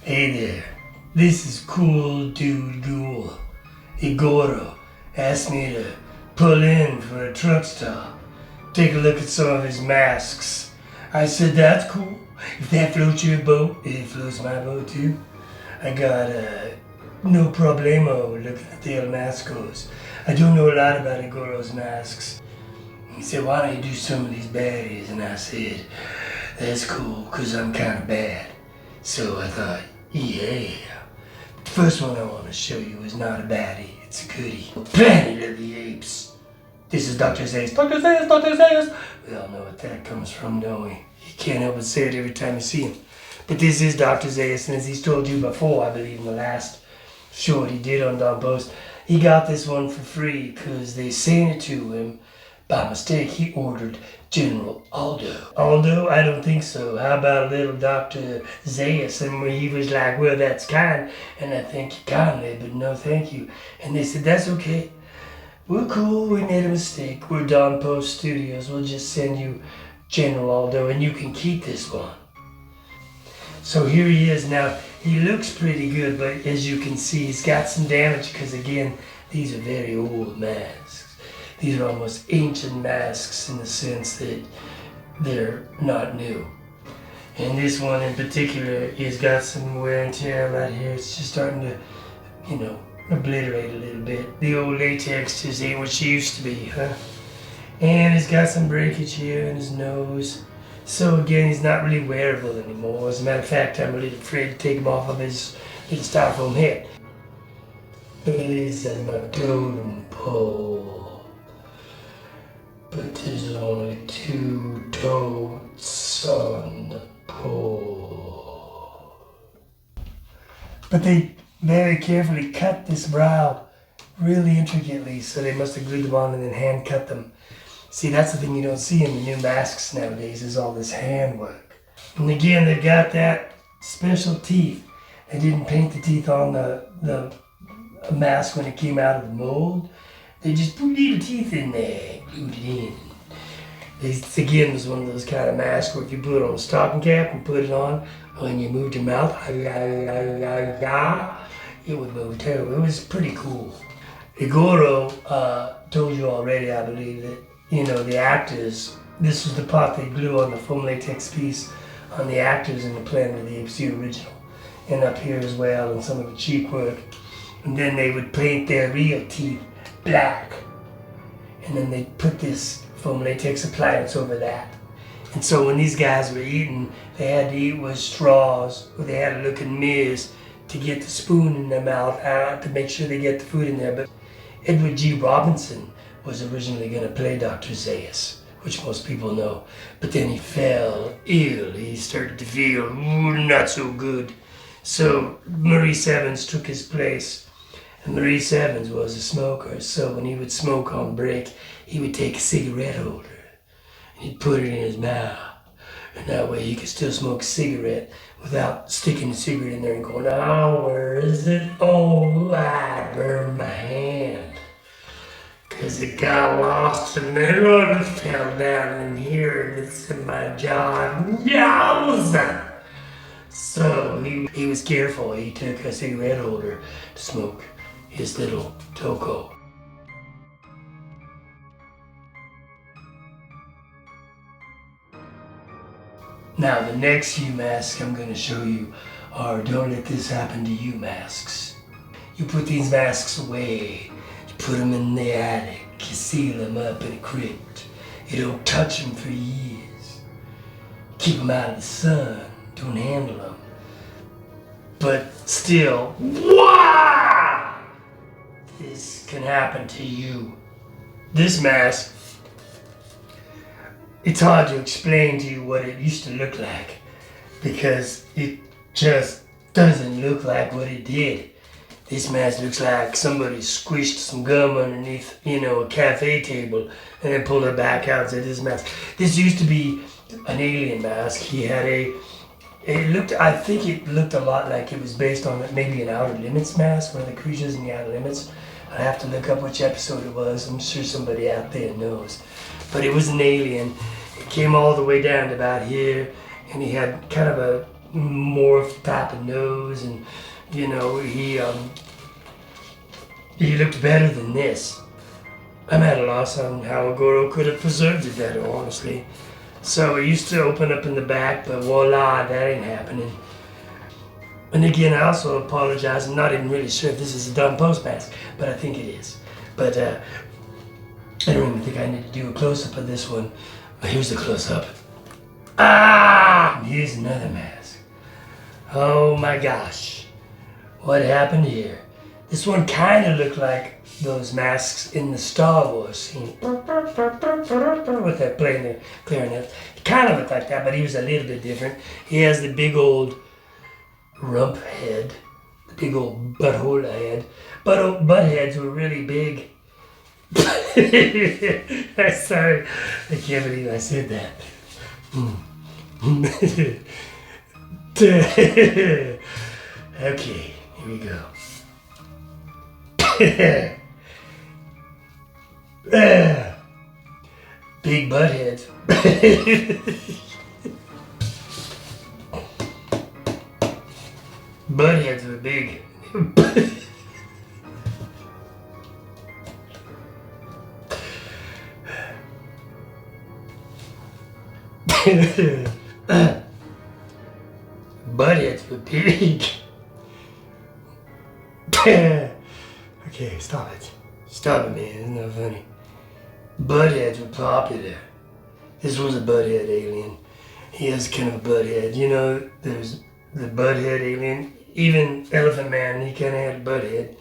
Hey there, this is Cool Dude Ghoul. Igorro asked me to pull in for a truck stop, take a look at some of his masks. I said, that's cool. If that floats your boat, it floats my boat too. I got no problemo looking at the El Mascos. I don't know a lot about Igorro's masks. He said, why don't you do some of these baddies? And I said, that's cool, because I'm kind of bad. So I thought, yeah. The first one I want to show you is not a baddie, it's a goodie. Planet of the Apes. This is Dr. Zayas. Dr. Zayas, Dr. Zayas. We all know what that comes from, don't we? You can't help but say it every time you see him. But this is Dr. Zayas, and as he's told you before, I believe in the last short he did on Don Post, he got this one for free because they sent it to him. By mistake, he ordered General Aldo. Aldo? I don't think so. How about little Dr. Zayas? And he was like, well, that's kind, and I thank you kindly, but no thank you. And they said, that's okay. We're cool. We made a mistake. We're Don Post Studios. We'll just send you General Aldo, and you can keep this one. So here he is now. He looks pretty good, but as you can see, he's got some damage because, again, these are very old masks. These are almost ancient masks in the sense that they're not new. And this one in particular has got some wear and tear right here. It's just starting to, obliterate a little bit. The old latex just ain't what she used to be, huh? And it's got some breakage here in his nose. So again, he's not really wearable anymore. As a matter of fact, I'm a little afraid to take him off of his little styrofoam head. This is my totem pole. But there's only 2 totes on the pole. But they very carefully cut this brow really intricately, so they must have glued them on and then hand cut them. See, that's the thing you don't see in the new masks nowadays, is all this handwork. And again, they've got that special teeth. They didn't paint the teeth on the mask when it came out of the mold. They just put little teeth in there, glued it in. This, again, was one of those kind of masks where if you put it on a stocking cap and put it on, when you moved your mouth, it would move too. It was pretty cool. Igorro told you already, I believe, that, the actors, this was the part they glue on the foam latex piece on the actors in the Planet of the Apes, the original. And up here as well, and some of the cheap work. And then they would paint their real teeth black. And then they put this foam latex appliance over that. And so when these guys were eating, they had to eat with straws, or they had to look in mirrors to get the spoon in their mouth to make sure they get the food in there. But Edward G. Robinson was originally going to play Dr. Zayas, which most people know. But then he fell ill. He started to feel not so good. So Maurice Evans took his place. And Maurice Evans was a smoker, so when he would smoke on break, he would take a cigarette holder and he'd put it in his mouth. And that way he could still smoke a cigarette without sticking the cigarette in there and going, oh, where is it? Oh, I burned my hand. Because it got lost and then it fell down in here and it's in my jaw. Yowza! So he was careful. He took a cigarette holder to smoke his little toko. Now the next few masks I'm going to show you are don't let this happen to you masks. You put these masks away, you put them in the attic, you seal them up in a crypt. You don't touch them for years. Keep them out of the sun, don't handle them. But still, wow! This can happen to you. This mask, it's hard to explain to you what it used to look like because it just doesn't look like what it did. This mask looks like somebody squished some gum underneath, a cafe table and then pulled it back out and said, this mask. This used to be an alien mask. He had I think it looked a lot like it was based on maybe an Outer Limits mask, one of the creatures in the Outer Limits. I'd have to look up which episode it was. I'm sure somebody out there knows. But it was an alien. It came all the way down to about here, and he had kind of a morphed type of nose, and you know, he looked better than this. I'm at a loss on how Igorro could have preserved it better, honestly. So it used to open up in the back, but voila, that ain't happening. And again, I also apologize. I'm not even really sure if this is a Don Post mask, but I think it is. But I don't even think I need to do a close-up of this one. Here's the close-up. Ah! Here's another mask. Oh my gosh. What happened here? This one kind of looked like those masks in the Star Wars scene. With that playing the clarinet. It kind of looked like that, but he was a little bit different. He has the big old rump head. The big old butthole head. Butt heads were really big. Sorry. I can't believe I said that. Okay, here we go. Big butt heads. Butt heads were big. Butt heads were big. Okay, stop it. Stop it, man. It's not funny. Buttheads were popular. This was a butthead alien. He has kind of a butthead. You know, there's the butthead alien. Even Elephant Man, he kind of had a butthead.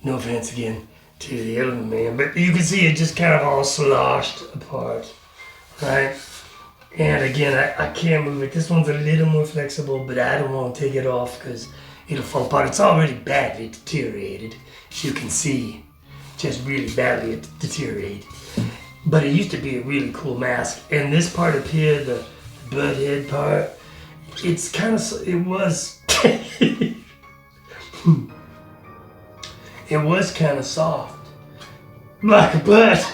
No offense again to the Elephant Man, but you can see it just kind of all sloshed apart, right? And again, I can't move it. This one's a little more flexible, but I don't want to take it off because it'll fall apart. It's already badly deteriorated, as you can see. Just really badly deteriorated. But it used to be a really cool mask. And this part up here, the butt head part, it's kind of, it was, it was kind of soft. Like a butt.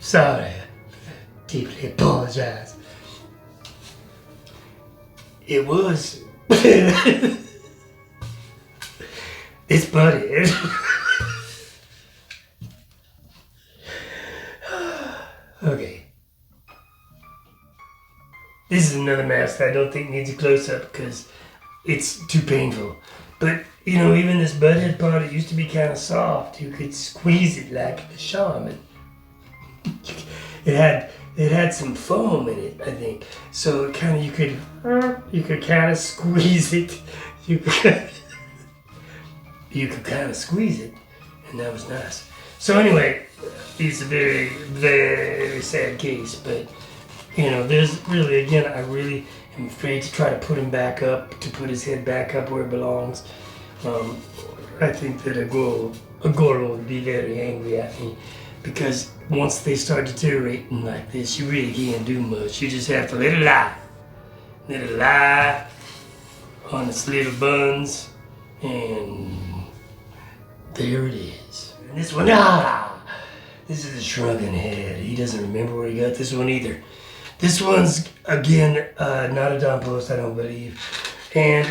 Sorry. Deeply apologize. It was. It's buddy. Okay. This is another mask that I don't think needs a close-up because it's too painful. But, you know, even this butthead part, it used to be kind of soft. You could squeeze it like a shaman. It had some foam in it, I think. So it kind of, you could kind of squeeze it. You could kind of squeeze it, and that was nice. So anyway, it's a very, very sad case, but you know, there's really, again, I really am afraid to try to put him back up, to put his head back up where it belongs. I think that Igorro would be very angry at me because once they start deteriorating like this, you really can't do much. You just have to let it lie on its little buns, and there it is. And this one, this is a shrunken head. He doesn't remember where he got this one either. This one's, again, not a Don Post, I don't believe. And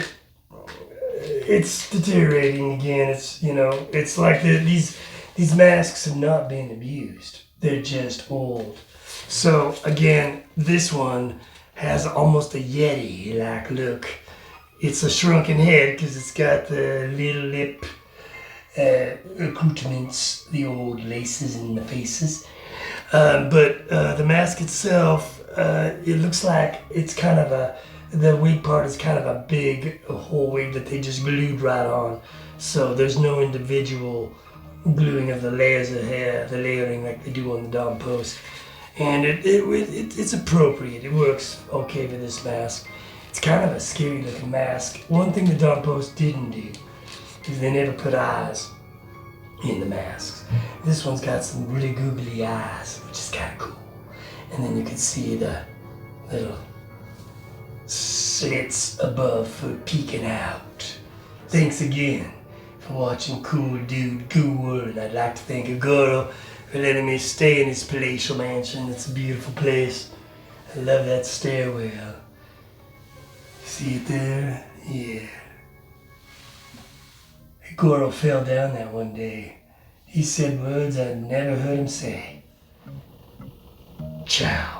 it's deteriorating again. It's, you know, it's like these masks have not been abused. They're just old. So, again, this one has almost a Yeti-like look. It's a shrunken head because it's got the little lip accoutrements, the old laces in the faces. But the mask itself, it looks like it's kind of the wig part is kind of a big whole wig that they just glued right on. So there's no individual gluing of the layers of hair, the layering like they do on the Don Post. And it's appropriate. It works okay with this mask. It's kind of a scary looking mask. One thing the Don Post didn't do is they never put eyes in the masks. This one's got some really googly eyes, which is kind of cool. and then you can see the little slits above for peeking out. Thanks again for watching Cool Dude Ghoul, and I'd like to thank Igorro for letting me stay in his palatial mansion. It's a beautiful place. I love that stairwell. See it there? Yeah. Igorro fell down that one day. He said words I'd never heard him say. Ciao.